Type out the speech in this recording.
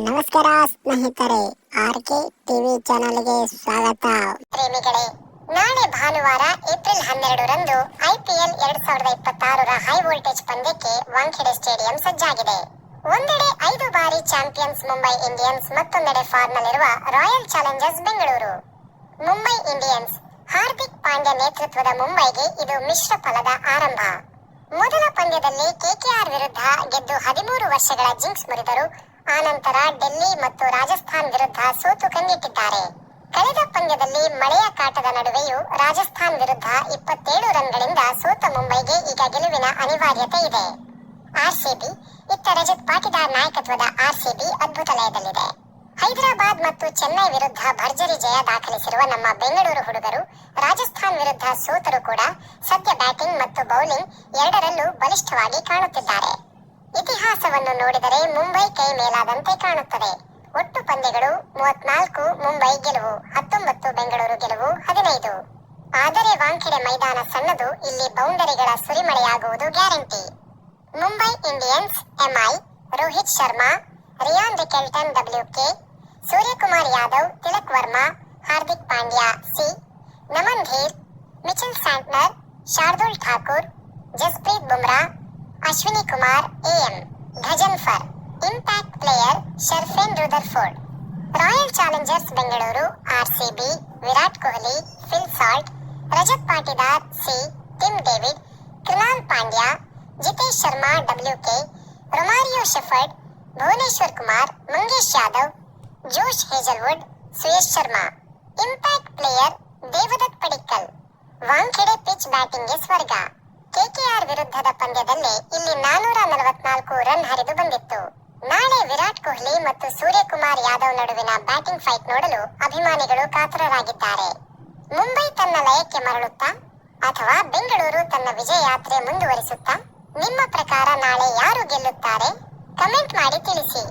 ನಮಸ್ಕಾರ ಸ್ನೇಹಿತರೆ, RK TV ಚಾನೆಲ್ಗೆ ಸ್ವಾಗತ. ಪ್ರೇಮಿಗಳೇ, ನಾಳೆ ಭಾನುವಾರ ಏಪ್ರಿಲ್ 12ರಂದು ಐಪಿಎಲ್ 2026ರ ಹೈ ವೋಲ್ಟೇಜ್ ಪಂದ್ಯಕ್ಕೆ ವಾಂಖೆಡೆ ಸ್ಟೇಡಿಯಂ ಸಜ್ಜಾಗಿದೆ. ಒಂದೆಡೆ 5 ಬಾರಿ ಚಾಂಪಿಯನ್ಸ್ ಮುಂಬೈ ಇಂಡಿಯನ್ಸ್, ಮತ್ತೊಂದೆಡೆ ಫಾರ್ಮ್ನಲ್ಲಿರುವ Royal Challengers Bengaluru. Mumbai Indians Hardik Pandya ನೇತೃತ್ವದ ಮುಂಬೈಗೆ ಇದು ಮಿಶ್ರ ಫಲದ ಆರಂಭ. ಮೊದಲ ಪಂದ್ಯದಲ್ಲಿ ಕೆಕೆಆರ್ ವಿರುದ್ಧ ಗೆದ್ದು 13 ವರ್ಷಗಳ ಜಿಂಕ್ಸ್ ಮುರಿದರು. ಆನಂತರ ಡೆಲ್ಲಿ ಮತ್ತು ರಾಜಸ್ಥಾನ್ ವಿರುದ್ಧ ಸೋತು ಕಂಗೆಟ್ಟಿದ್ದಾರೆ. ಕಳೆದ ಪಂದ್ಯದಲ್ಲಿ ಮಳೆಯ ಕಾಟದ ನಡುವೆಯೂ ರಾಜಸ್ಥಾನ್ ವಿರುದ್ಧ 27 ರನ್ಗಳಿಂದ ಸೋತ ಮುಂಬೈಗೆ ಈಗ ಗೆಲುವಿನ ಅನಿವಾರ್ಯತೆ ಇದೆ. ಆರ್ಸಿಬಿ ಇತ್ತ ರಜತ್ ಪಾಟಿದಾರ್ ನಾಯಕತ್ವದ ಆರ್ಸಿಬಿ ಅದ್ಭುತ ಲಯದಲ್ಲಿದೆ. ಹೈದರಾಬಾದ್ ಮತ್ತು ಚೆನ್ನೈ ವಿರುದ್ಧ ಭರ್ಜರಿ ಜಯ ದಾಖಲಿಸಿರುವ ನಮ್ಮ ಬೆಂಗಳೂರು ಹುಡುಗರು ರಾಜಸ್ಥಾನ್ ವಿರುದ್ಧ ಸೋತರೂ ಕೂಡ ಸದ್ಯ ಬ್ಯಾಟಿಂಗ್ ಮತ್ತು ಬೌಲಿಂಗ್ ಎರಡರಲ್ಲೂ ಬಲಿಷ್ಠವಾಗಿ ಕಾಣುತ್ತಿದ್ದಾರೆ. ಇತಿಹಾಸವನ್ನು ನೋಡಿದರೆ ಮುಂಬೈ ಕೈ ಮೇಲಾದಂತೆ ಕಾಣುತ್ತದೆ. ಒಟ್ಟು ಪಂದ್ಯಗಳು 34, ಮುಂಬೈ ಗೆಲುವು 19, ಬೆಂಗಳೂರು ಗೆಲುವು 15. ಆದರೆ ವಾಂಖೆಡೆ ಮೈದಾನ ಸಣ್ಣದು, ಇಲ್ಲಿ ಬೌಂಡರಿಗಳ ಸುರಿಮಳೆಯಾಗುವುದು guarantee. Mumbai Indians MI, Rohit Sharma, Ryan Rickelton WK, Suryakumar Yadav, Tilak Varma, Hardik Pandya C, Naman Dhir, Mitchell Santner, Shardul Thakur, Jasprit Bumrah, Ashwani Kumar AM, Ghazanfar, impact player Sherfane Rutherford. Royal Challengers Bengaluru RCB, Virat Kohli, Phil Salt, Rajat Patidar C, Tim David, Krunal Pandya, Jitesh Sharma WK, Romario Shepherd, Bhuvneshwar Kumar, Mangesh Yadav, Josh Hazlewood, Suyash Sharma. Impact player Devdutt Padikkal. Wankhede pitch ಬ್ಯಾಟಿಂಗ್ಗೆ ಸ್ವರ್ಗ. ಕೆಕೆಆರ್ ವಿರುದ್ಧದ ಪಂದ್ಯದಲ್ಲೇ ಇಲ್ಲಿ 444 run ಹರಿದು ಬಂದಿತ್ತು. ನಾಳೆ ವಿರಾಟ್ ಕೊಹ್ಲಿ ಮತ್ತು ಸೂರ್ಯಕುಮಾರ್ ಯಾದವ್ ನಡುವಿನ batting fight ನೋಡಲು ಅಭಿಮಾನಿಗಳು ಕಾತರರಾಗಿದ್ದಾರೆ. ಮುಂಬೈ ತನ್ನ ಲಯಕ್ಕೆ ಮರಳುತ್ತಾ ಅಥವಾ ಬೆಂಗಳೂರು ತನ್ನ ವಿಜಯ ಯಾತ್ರೆ ಮುಂದುವರಿಸುತ್ತಾ? ನಿಮ್ಮ ಪ್ರಕಾರ ನಾಳೆ ಯಾರು ಗೆಲ್ಲುತ್ತಾರೆ? ಕಮೆಂಟ್ ಮಾಡಿ ತಿಳಿಸಿ.